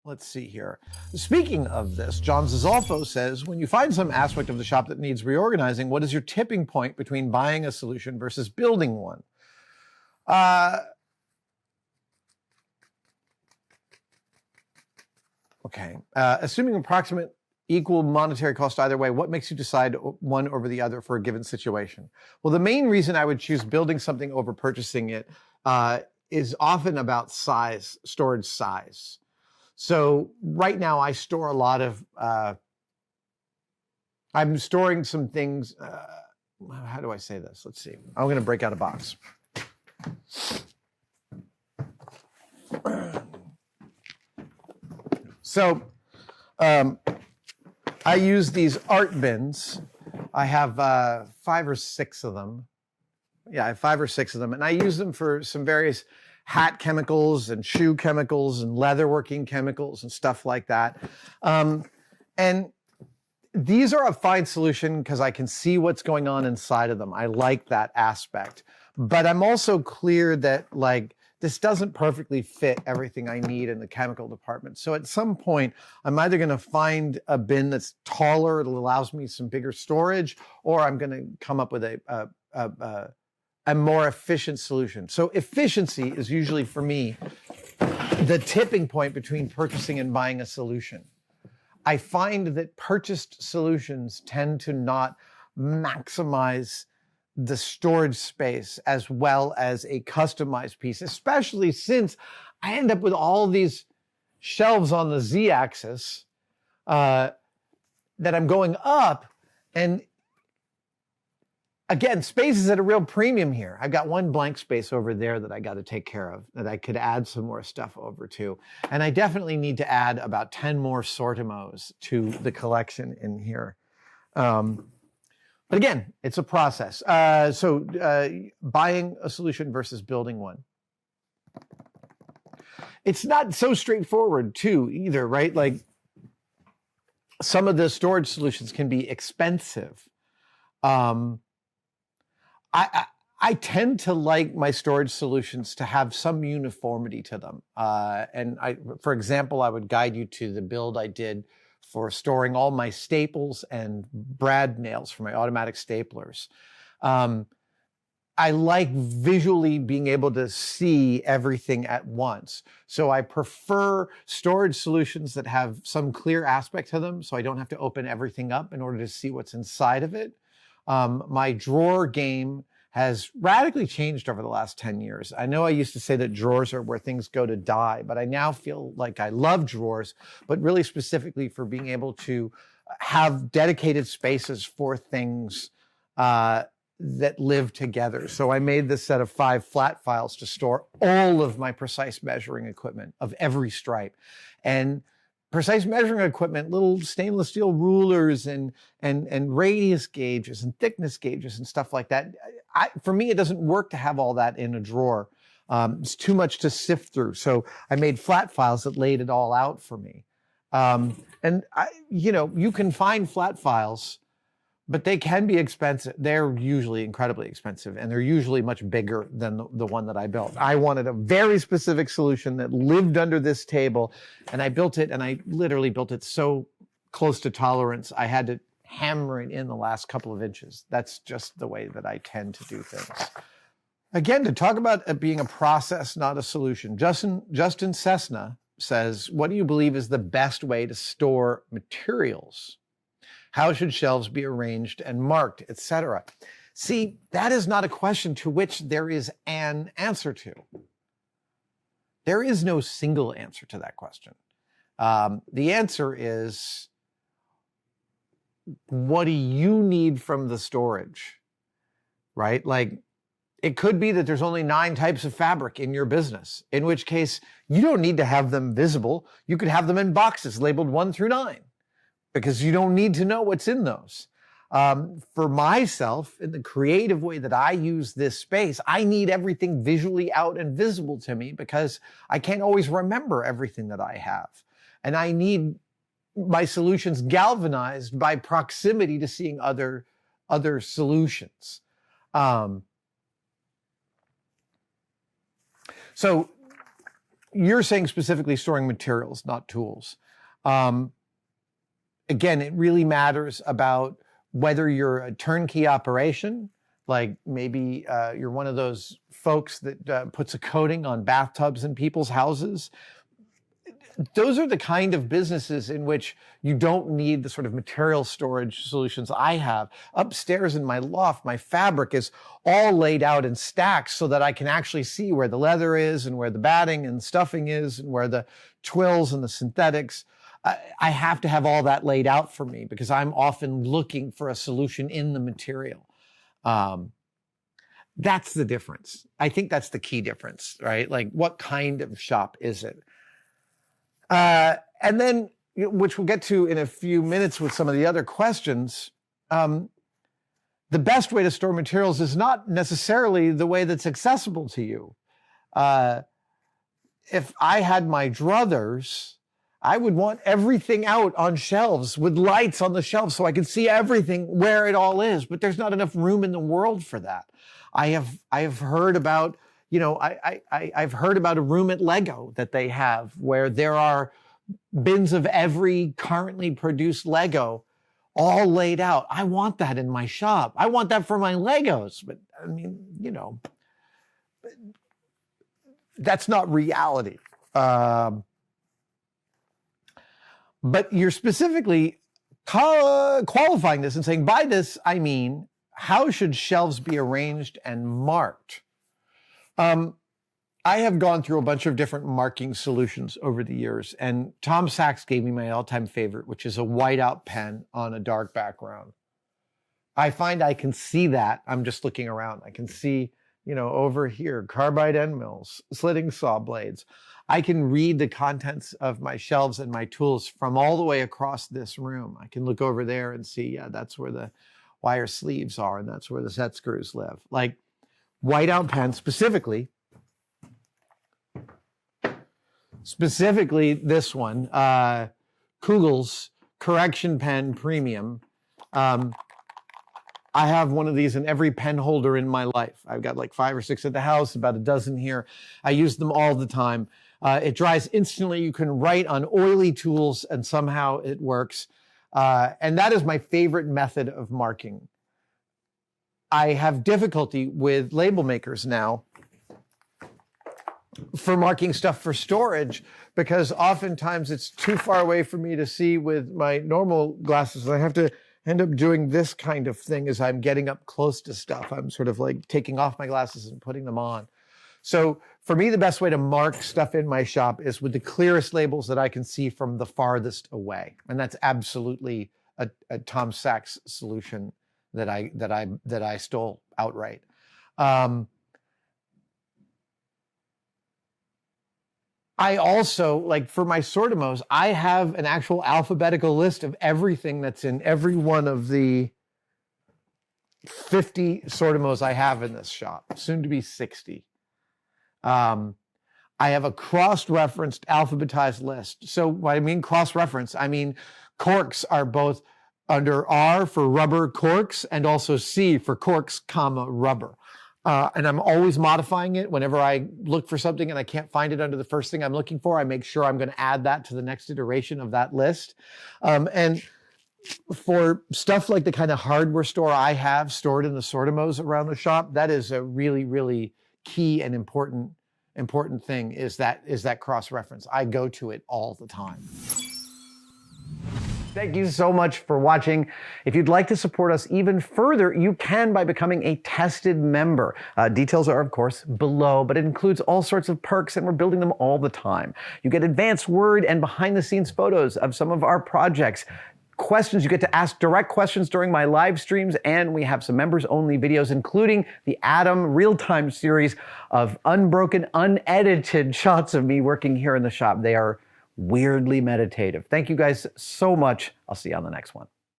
Let's see here. Speaking of this, John Zizolfo says, when you find some aspect of the shop that needs reorganizing, what is your tipping point between buying a solution versus building one? Okay. Assuming approximate equal monetary cost either way, what makes you decide one over the other for a given situation? Well, the main reason I would choose building something over purchasing it is often about size, storage size. So right now I store a lot of, I'm storing some things, how do I say this? Let's see. I'm going to break out a box. So I use these art bins. I have 5 or 6 of them. Yeah, I have 5 or 6 of them, and I use them for some various hat chemicals and shoe chemicals and leatherworking chemicals and stuff like that. And these are a fine solution because I can see what's going on inside of them. I like that aspect. But I'm also clear that, like, this doesn't perfectly fit everything I need in the chemical department. So at some point, I'm either going to find a bin that's taller, that allows me some bigger storage, or I'm going to come up with a more efficient solution. So efficiency is usually, for me, the tipping point between purchasing and buying a solution. I find that purchased solutions tend to not maximize the storage space as well as a customized piece, especially since I end up with all these shelves on the Z-axis that I'm going up. And again, space is at a real premium here. I've got one blank space over there that I got to take care of, that I could add some more stuff over to. And I definitely need to add about 10 more Sortimos to the collection in here. But again, it's a process. Buying a solution versus building one. It's not so straightforward too either, right? Like, some of the storage solutions can be expensive. I tend to like my storage solutions to have some uniformity to them. For example, I would guide you to the build I did for storing all my staples and brad nails for my automatic staplers. I like visually being able to see everything at once. So I prefer storage solutions that have some clear aspect to them, so I don't have to open everything up in order to see what's inside of it. My drawer game has radically changed over the last 10 years. I know I used to say that drawers are where things go to die, but I now feel like I love drawers, but really specifically for being able to have dedicated spaces for things that live together. So I made this set of 5 flat files to store all of my precise measuring equipment of every stripe. And precise measuring equipment, little stainless steel rulers and radius gauges and thickness gauges and stuff like that. For me, it doesn't work to have all that in a drawer. It's too much to sift through. So I made flat files that laid it all out for me. You can find flat files, but they can be expensive. They're usually incredibly expensive, and they're usually much bigger than the one that I built. I wanted a very specific solution that lived under this table, and I built it, and I literally built it so close to tolerance, I had to hammer it in the last couple of inches. That's just the way that I tend to do things. Again, to talk about it being a process, not a solution, Justin Cessna says, what do you believe is the best way to store materials? How should shelves be arranged and marked, etc.? See, that is not a question to which there is an answer to. There is no single answer to that question. The answer is, what do you need from the storage, right? Like, it could be that there's only 9 types of fabric in your business, in which case you don't need to have them visible. You could have them in boxes labeled 1 through 9. Because you don't need to know what's in those. For myself, in the creative way that I use this space, I need everything visually out and visible to me because I can't always remember everything that I have. And I need my solutions galvanized by proximity to seeing other solutions. you're saying specifically storing materials, not tools. Again, it really matters about whether you're a turnkey operation, like maybe you're one of those folks that puts a coating on bathtubs in people's houses. Those are the kind of businesses in which you don't need the sort of material storage solutions I have. Upstairs in my loft, my fabric is all laid out in stacks so that I can actually see where the leather is and where the batting and stuffing is and where the twills and the synthetics. I have to have all that laid out for me because I'm often looking for a solution in the material. That's the difference. I think that's the key difference, right? Like, what kind of shop is it? And then, which we'll get to in a few minutes with some of the other questions, the best way to store materials is not necessarily the way that's accessible to you. If I had my druthers, I would want everything out on shelves with lights on the shelves so I could see everything where it all is, but there's not enough room in the world for that. I have heard about, I've heard about a room at Lego that they have where there are bins of every currently produced Lego all laid out. I want that in my shop. I want that for my Legos. But I mean, that's not reality. But you're specifically qualifying this and saying, by this, I mean, how should shelves be arranged and marked? I have gone through a bunch of different marking solutions over the years, and Tom Sachs gave me my all-time favorite, which is a whiteout pen on a dark background. I find I can see that. I'm just looking around. I can see, over here, carbide end mills, slitting saw blades. I can read the contents of my shelves and my tools from all the way across this room. I can look over there and see, yeah, that's where the wire sleeves are, and that's where the set screws live. Like, whiteout pen specifically this one, KUGELZ Correction Pen Premium. I have one of these in every pen holder in my life. I've got like 5 or 6 at the house, about a dozen here. I use them all the time. It dries instantly. You can write on oily tools and somehow it works. And that is my favorite method of marking. I have difficulty with label makers now for marking stuff for storage because oftentimes it's too far away for me to see with my normal glasses. I have to end up doing this kind of thing as I'm getting up close to stuff. I'm sort of like taking off my glasses and putting them on. So for me, the best way to mark stuff in my shop is with the clearest labels that I can see from the farthest away. And that's absolutely a Tom Sachs solution that I stole outright. I also, like for my Sortimos, I have an actual alphabetical list of everything that's in every one of the 50 Sortimos I have in this shop, soon to be 60. I have a cross-referenced alphabetized list. So what I mean cross-reference, I mean corks are both under R for rubber corks and also C for corks, comma, rubber. And I'm always modifying it. Whenever I look for something and I can't find it under the first thing I'm looking for, I make sure I'm going to add that to the next iteration of that list. And for stuff like the kind of hardware store I have stored in the Sortimos around the shop, that is a really, really key and important thing is that cross-reference. I go to it all the time. Thank you so much for watching. If you'd like to support us even further, you can by becoming a tested member. Details are, of course, below, but it includes all sorts of perks, and we're building them all the time. You get advanced word and behind-the-scenes photos of some of our projects. Questions, you get to ask direct questions during my live streams, and we have some members-only videos, including the Adam real-time series of unbroken, unedited shots of me working here in the shop. They are weirdly meditative. Thank you guys so much. I'll see you on the next one.